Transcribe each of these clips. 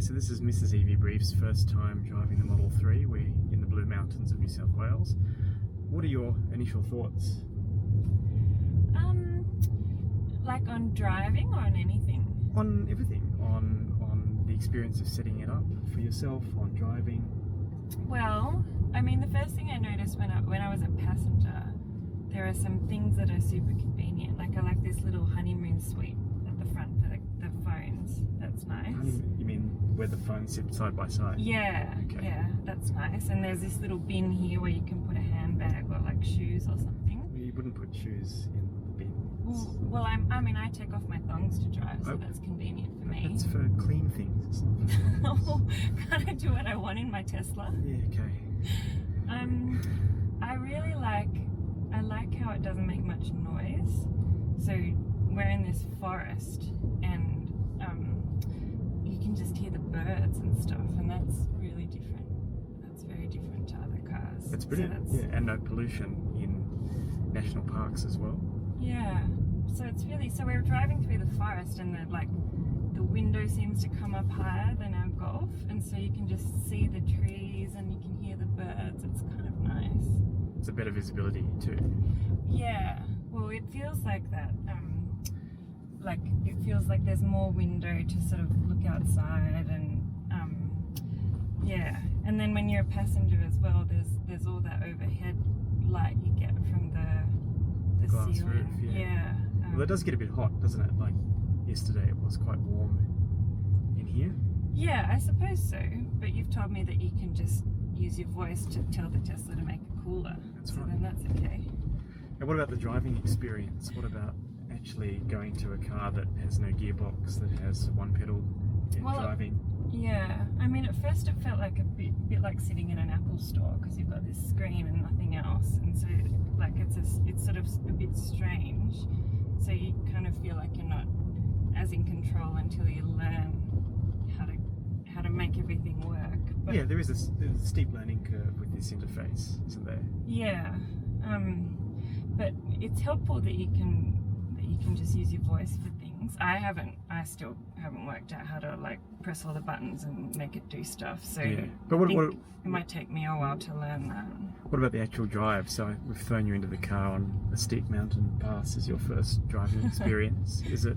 so this is Mrs. Evie Brief's first time driving the Model 3. We're in the Blue Mountains of New South Wales. What are your initial thoughts? Like on driving or on anything? On everything. On the experience of setting it up for yourself, on driving. Well, I mean, the first thing I noticed when I was a passenger, there are some things that are super convenient. Like I like this little honeymoon suite at the front for the phones. That's nice. You mean where the phones sit side by side? Yeah, okay. Yeah, that's nice. And there's this little bin here where you can put a handbag or like shoes or something. Well, you wouldn't put shoes in the bin. Well, I take off my thongs to drive, so that's convenient for me. That's for clean things. It's not for thongs. Can't I do what I want in my Tesla? Yeah, okay. I really like how it doesn't make much noise. So we're in this forest and you can just hear the birds and stuff, and that's really different. That's very different to other cars. That's brilliant. So and no pollution in national parks as well. Yeah. So it's really, so we're driving through the forest and the window seems to come up higher than our Golf, and so you can just see the trees and you can hear the birds. It's kind of nice. It's a better visibility too. Yeah, well, it feels like that. It feels like there's more window to sort of look outside, and yeah. And then when you're a passenger as well, there's all that overhead light you get from the glass ceiling. Roof, yeah. Well, it does get a bit hot, doesn't it? Like yesterday, it was quite warm in here. Yeah, I suppose so. But you've told me that you can just use your voice to tell the Tesla to make it cooler. That's so right. Then that's okay. And what about the driving experience? What about actually going to a car that has no gearbox, that has one pedal and driving? Yeah, I mean, at first it felt like a bit like sitting in an Apple store, because you've got this screen and nothing else, and so like it's sort of a bit strange. So you kind of feel like you're not as in control until you learn how to make everything work. But yeah, there's a steep learning curve with this interface, isn't there? Yeah, but it's helpful that you can just use your voice for things. I still haven't worked out how to like press all the buttons and make it do stuff. So yeah. But what it might take me a while to learn that. What about the actual drive? So we've thrown you into the car on a steep mountain pass as your first driving experience. Is it?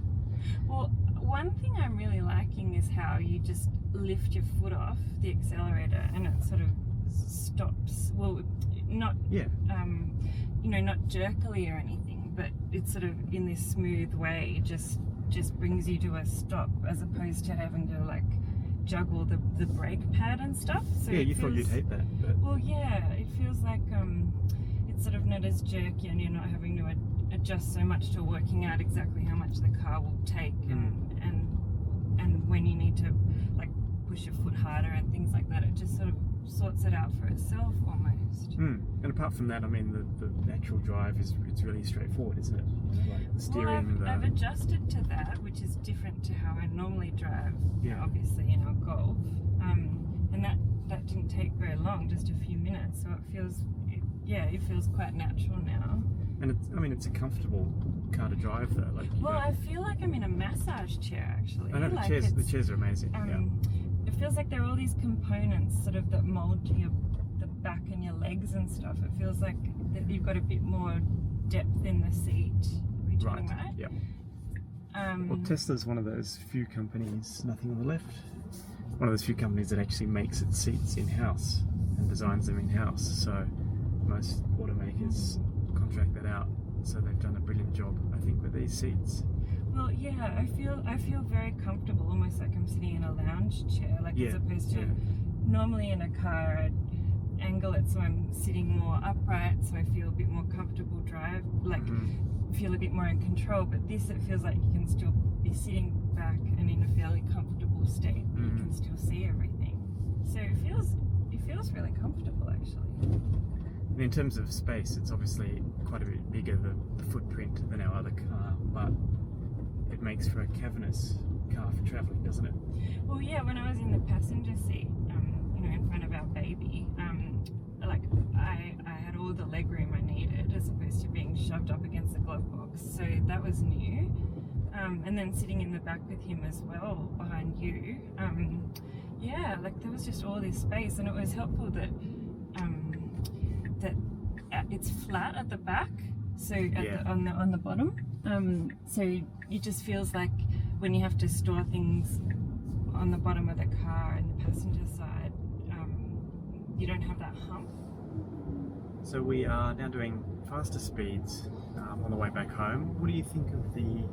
Well, one thing I'm really liking is how you just lift your foot off the accelerator and it sort of stops. Well, not not jerkily or anything, but it's sort of in this smooth way, just brings you to a stop, as opposed to having to like juggle the brake pad and stuff. So yeah, you thought you'd hate that, but well, yeah, it feels like it's sort of not as jerky, and you're not having to adjust so much to working out exactly how much the car will take, and when you need to like push your foot harder and things like that. It just sort of sorts it out for itself almost. And apart from that, I mean, the actual drive it's really straightforward, isn't it? Like the steering. Well, I've adjusted to that, which is different to how I normally drive. Yeah. Obviously in our Golf, and that didn't take very long, just a few minutes. So it feels quite natural now. And it's a comfortable car to drive though. Like, I feel like I'm in a massage chair actually. I know the chairs are amazing. It feels like there are all these components sort of that mold to the back and your legs and stuff. It feels like that you've got a bit more depth in the seat. Right. Yeah. Well, Tesla's one of those few companies, nothing on the left, one of those few companies that actually makes its seats in-house and designs them in-house. So most automakers contract that out. So they've done a brilliant job, I think, with these seats. Well, yeah, I feel very comfortable, almost like I'm sitting in a lounge chair, as opposed to normally in a car I'd angle it so I'm sitting more upright, so I feel a bit more comfortable feel a bit more in control. But this, it feels like you can still be sitting back and in a fairly comfortable state, but you can still see everything. So it feels really comfortable actually. And in terms of space, it's obviously quite a bit bigger, the footprint, than our other car, but it makes for a cavernous car for travelling, doesn't it? Well, yeah, when I was in the passenger seat, in front of our baby, I had all the legroom I needed, as opposed to being shoved up against the glove box. So that was new. and then sitting in the back with him as well, behind you. Yeah, like there was just all this space, and it was helpful that it's flat at the back, so on the bottom. So it just feels like when you have to store things on the bottom of the car and the passenger side, you don't have that hump. So we are now doing faster speeds on the way back home. What do you think of the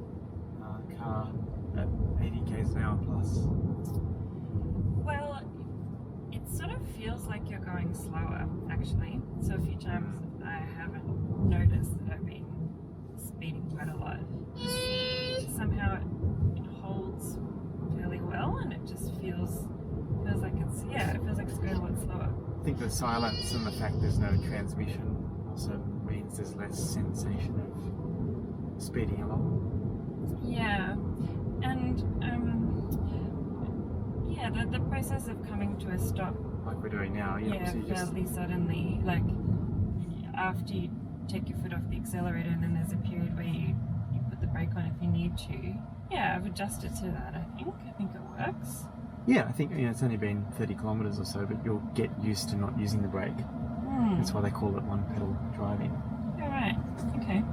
car at 80 k's an hour plus? Well, it sort of feels like you're going slower, actually. So a few times I haven't noticed that I've been speeding quite a lot. Somehow it holds fairly well, and it just feels like it feels like it's going a lot slower. I think the silence and the fact there's no transmission also means there's less sensation of speeding along. Yeah, and the process of coming to a stop, like we're doing now, fairly suddenly, like after you take your foot off the accelerator, and then there's a period where you put the brake on if you need to. Yeah, I've adjusted to that. I think it works. Yeah, I think it's only been 30 kilometres or so, but you'll get used to not using the brake. That's why they call it one pedal driving. All right. Okay.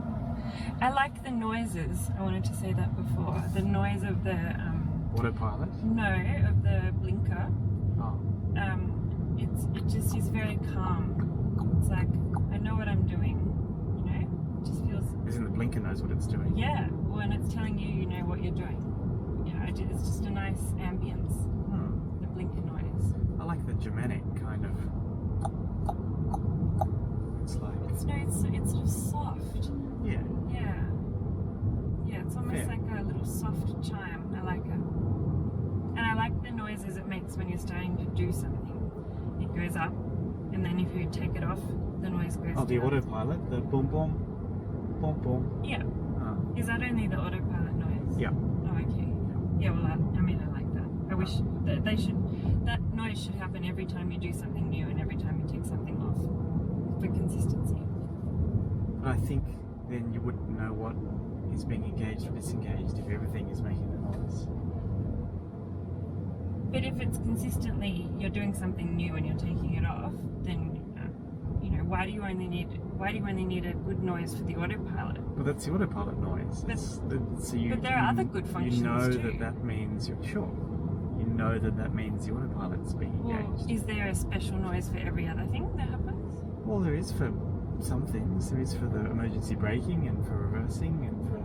I like the noises. I wanted to say that before. The noise of the Autopilot? No, of the blinker. Oh. It just is very calm. It's like I know what I'm doing. You know, it just feels. As in the blinker knows what it's doing. Yeah, when it's telling you, you know what you're doing. Yeah, it's just a nice ambience. The blinker noise. I like the Germanic kind of. It's like. It's sort of soft. Yeah. Yeah. Yeah, it's almost like a little soft chime. I like it. And I like the noises it makes when you're starting to do something. It goes up, and then if you take it off, the noise goes down. The autopilot, the boom boom, boom boom. Yeah. Is that only the autopilot noise? Yeah. Oh, okay. Yeah, well, I like that. I wish that that noise should happen every time you do something new and every time you take something off, for consistency. I think then you wouldn't know what is being engaged or disengaged if everything is making the noise. But if it's consistently, you're doing something new and you're taking it off, then why do you only need a good noise for the autopilot? Well, that's the autopilot noise. But there are other good functions You know too. that means you're sure. You know that means the autopilot's being engaged. Is there a special noise for every other thing that happens? Well, there is for some things. There is for the emergency braking and for reversing and for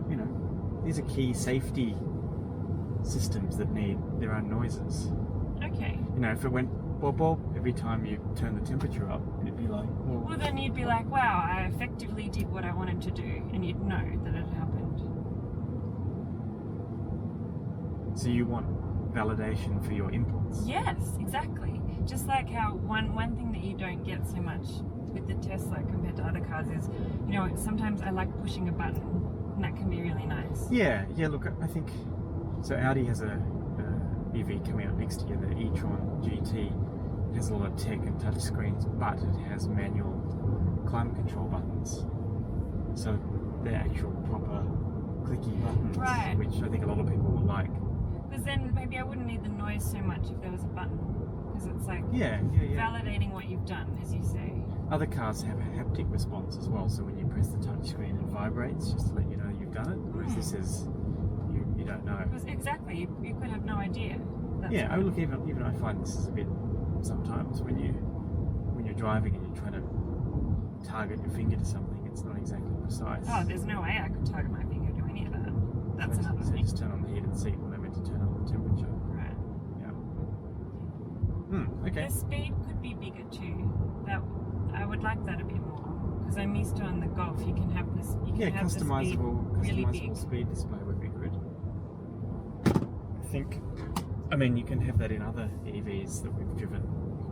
these are key safety systems that need their own noises. Okay. If it went bob bob every time you turn the temperature up, it'd be like, well, then you'd be like, wow, I effectively did what I wanted to do, and you'd know that it happened. So you want validation for your inputs? Yes, exactly. Just like how one thing that you don't get so much with the Tesla compared to other cars is, sometimes I like pushing a button, and that can be really nice. Yeah. Look, I think so. Audi has a EV coming out next year, the e-tron GT. It has a lot of tech and touch screens, but it has manual climate control buttons. So they're actual proper clicky buttons, right, which I think a lot of people will like. Because then maybe I wouldn't need the noise so much if there was a button, because it's like validating what you've done, as you say. Other cars have a haptic response as well, so when you press the touch screen it vibrates just to let you know you've done it, whereas this is you don't know. Because exactly, you could have no idea. Look, even I find this is a bit sometimes when you're driving and you're trying to target your finger to something, it's not exactly precise. Oh, there's no way I could target my finger to any of that. That's another thing. Just turn on the heated seat when they're meant to turn on the temperature. Right. Yeah. Okay. The speed could be bigger too. I would like that a bit more, because I'm used to on the Golf you can have this. Customizable speed display would be good. I think, you can have that in other EVs that we've driven.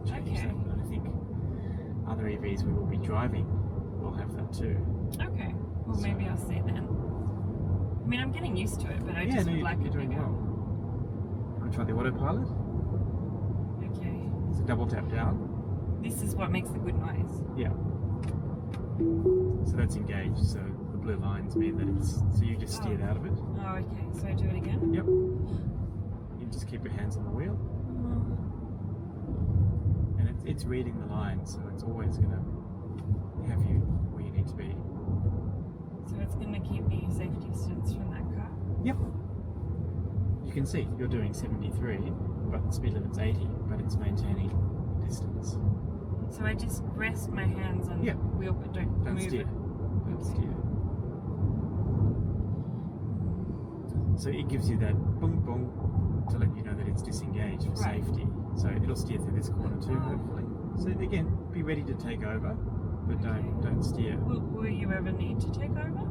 Change that, but I think other EVs we will be driving will have that too. Okay. Well, maybe I'll see then. I'm getting used to it, but I just would like it doing bigger. well. Want to try the autopilot? Okay. So double tap down. This is what makes the good noise. Yeah. So that's engaged. So the blue lines mean that it's, so you just steered out of it. Oh, okay. So I do it again? Yep. You just keep your hands on the wheel. And it's reading the line, so it's always going to have you where you need to be. So it's going to keep me a safe distance from that car? Yep. You can see you're doing 73, but the speed limit's 80, but it's maintaining distance. So I just rest my hands on the wheel, but don't move steer. it. Don't steer. So it gives you that boom boom to let you know that it's disengaged for safety. So it'll steer through this corner too, hopefully. So again, be ready to take over, but don't steer. Will you ever need to take over?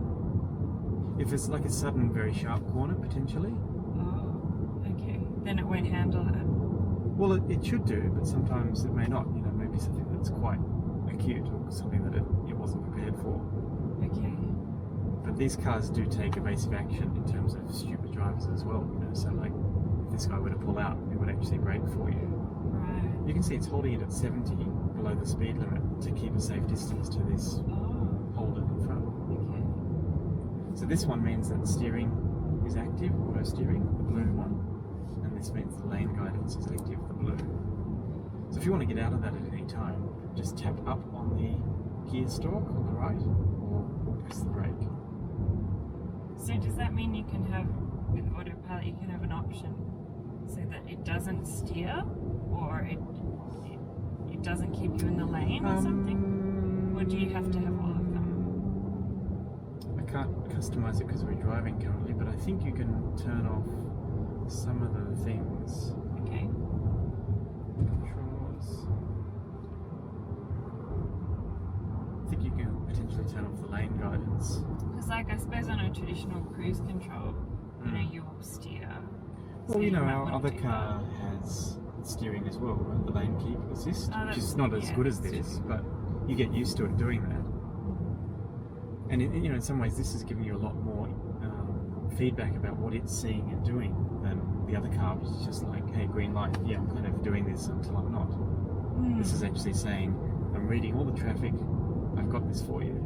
If it's like a sudden, very sharp corner, potentially. Oh, okay. Then it won't handle that. Well, it should do, but sometimes it may not. You know, maybe something that's quite acute or something that it wasn't prepared for. Okay. But these cars do take evasive action in terms of stupid drivers as well. You know, so like if this guy were to pull out, it would actually brake for you. Right. You can see it's holding it at 70 below the speed limit to keep a safe distance to this holder in front. Okay. So this one means that steering is active, auto steering, the blue one, and this means the lane guidance is active, the blue. So if you want to get out of that at any time, just tap up on the gear stalk on the right, or press the brake. So does that mean you can have, with Autopilot, you can have an option so that it doesn't steer, or it doesn't keep you in the lane or something? Or do you have to have all of them? I can't customize it because we're driving currently, but I think you can turn off some of the things. Okay. Controls. I think you can potentially turn off the lane guidance. Because like I suppose on a traditional cruise control, you know, you will steer. Well, so you know, might our wanna other do car has steering as well, right? The lane keep assist, which is not as good as this, but you get used to it doing that. And you know, in some ways, this is giving you a lot more feedback about what it's seeing and doing than the other car, which is just like, hey, green light, yeah, I'm kind of doing this until I'm not. This is actually saying, I'm reading all the traffic, I've got this for you.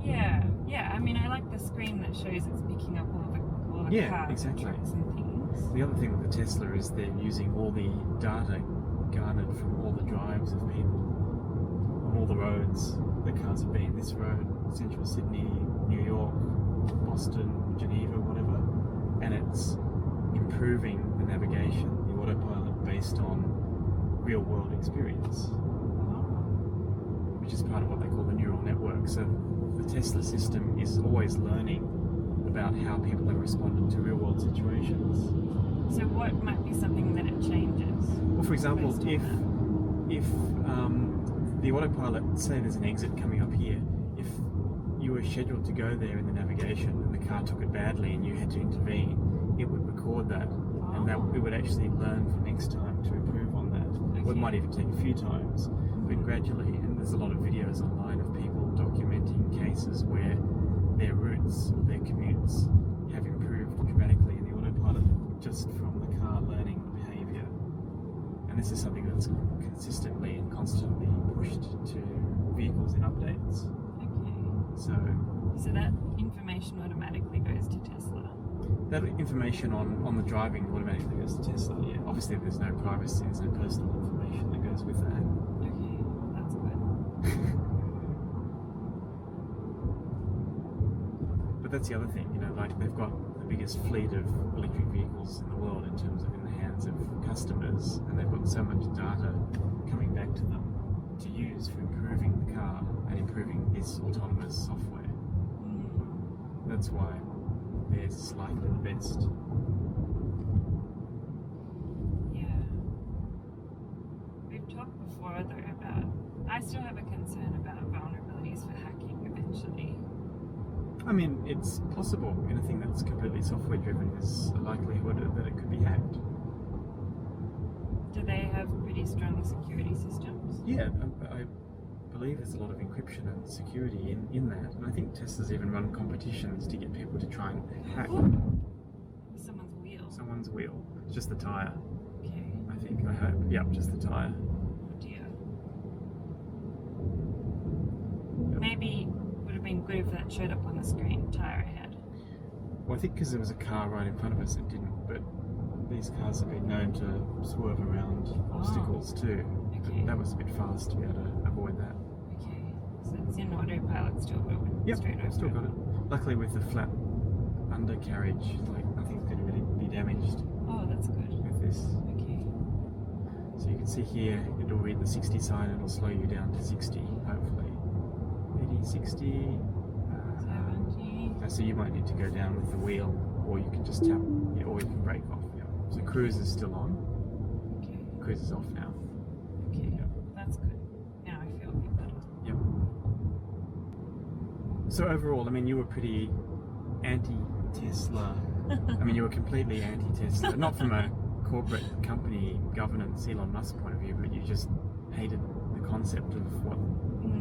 Yeah. I mean, I like the screen that shows it's picking up all the cars and trucks and things. The other thing with the Tesla is they're using all the data garnered from all the drives of people on all the roads the cars have been. This road, Central Sydney, New York, Boston, Geneva, whatever, and it's improving the navigation, the Autopilot, based on real-world experience, which is part of what they call the neural network. So the Tesla system is always learning about how people have responded to real-world situations. So what might be something that it changes? Well, for example, if the Autopilot, say there's an exit coming up here, if you were scheduled to go there in the navigation and the car took it badly and you had to intervene, it would record that, and that it would actually learn for next time to improve on that. Or it might even take a few times, but gradually. And there's a lot of videos online of people documenting cases where their routes or their commutes have improved dramatically in the Autopilot just from the car learning the behaviour. And this is something that's consistently and constantly pushed to vehicles in updates. So that information automatically goes to Tesla? That information on the driving automatically goes to Tesla, yeah. Obviously there's no privacy, there's no personal information that goes with that. Okay, that's good. But that's the other thing, you know, like they've got the biggest fleet of electric vehicles in the world in terms of in the hands of customers, and they've got so much data coming back to them to use for improving the car and improving this autonomous software. That's why theirs is likely the best. Yeah. We've talked before though about, I still have a concern about vulnerabilities for hacking eventually. I mean, it's possible. Anything that's completely software driven is a likelihood that it could be hacked. Do they have pretty strong security systems? Yeah, I believe there's a lot of encryption and security in that, and I think Tesla's even run competitions to get people to try and hack someone's wheel. Just the tyre. Okay. I hope. Yep, just the tyre. Oh dear. Maybe, would it been good if that showed up on the screen, tyre ahead. Well, I think because there was a car right in front of us, it didn't. But these cars have been known to swerve around obstacles too. Okay. That was a bit fast to be able to avoid that. Okay. So it's in autopilot still, but Yep, straight over. still got it. Luckily, with the flat undercarriage, like nothing's going to really be damaged Oh, that's good. with this. Okay. So you can see here, it'll read the 60 sign, it'll slow you down to 60, hopefully. 80, 60. 70. So you might need to go down with the wheel, or you can just tap, or you can brake off. Yeah. So cruise is still on. Okay. Cruise is off now. Okay. Yep. That's good. Now I feel a bit better. Yep. So overall, I mean, you were pretty anti-Tesla. I mean, you were completely anti-Tesla. Not from a corporate company governance Elon Musk point of view, but you just hated the concept of what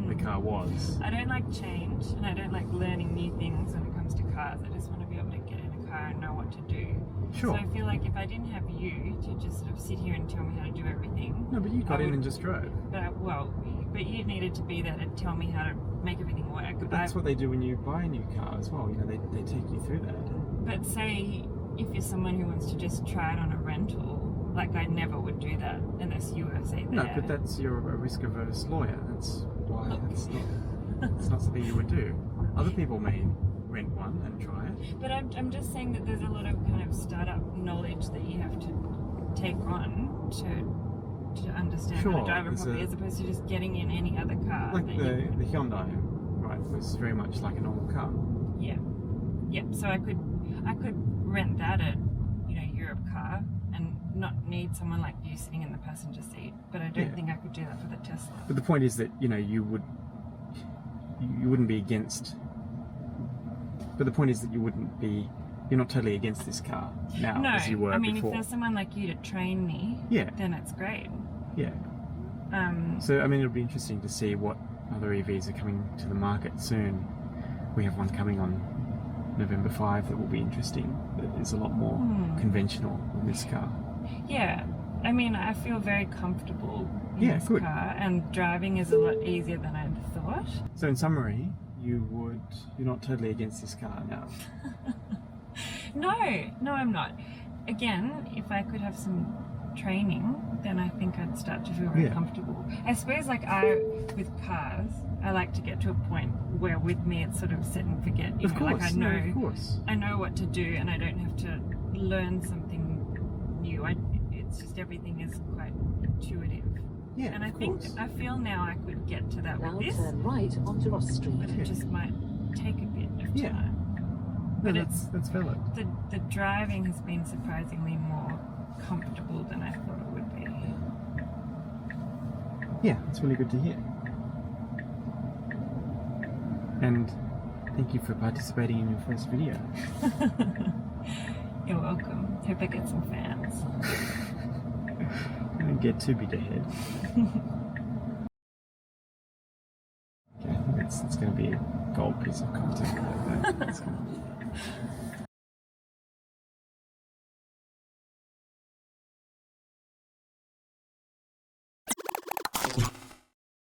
the car was. I don't like change, and I don't like learning new things when it comes to cars. I just want to be able to get in a car and know what to do. Sure. So I feel like if I didn't have you to just sort of sit here and tell me how to do everything. No, but you got in and just drove. But you needed to be there to tell me how to make everything work. But that's what they do when you buy a new car as well. You know, they take you through that. But say if you're someone who wants to just try it on a rental, like I never would do that unless you were, say, there. No, but that's you're a risk-averse lawyer. That's why it's not something you would do. Other people may rent one and try it. But I'm just saying that there's a lot of kind of startup knowledge that you have to take on to understand how to drive it properly, as opposed to just getting in any other car. Like the Hyundai, right, was very much like a normal car. Yeah. Yep. So I could rent that at Europe Car and not need someone like you sitting in the passenger seat. But I don't think I could do that for the Tesla. But the point is that you wouldn't be against. But the point is that you're not totally against this car now as you were before. I mean, if there's someone like you to train me, then it's great. Yeah. So, I mean, it'll be interesting to see what other EVs are coming to the market soon. We have one coming on November 5 that will be interesting. That is a lot more conventional than this car. Yeah. I mean, I feel very comfortable in this car, and driving is a lot easier than I thought. So, in summary, you're not totally against this car now. No, I'm not. Again, if I could have some training, then I think I'd start to feel very comfortable. I suppose with cars, I like to get to a point where with me it's sort of set and forget. I know what to do, and I don't have to learn something new. It's just everything is quite intuitive. Yeah, and I feel now I could get to that with this. Turn right onto Ross Street. But it just might take a bit of time. No, But that's valid. The driving has been surprisingly more comfortable than I thought it would be. Yeah, it's really good to hear. And thank you for participating in your first video. You're welcome. Hope I get some fans. Don't get too big ahead. Okay, I think it's going to be a gold piece of content. Like that.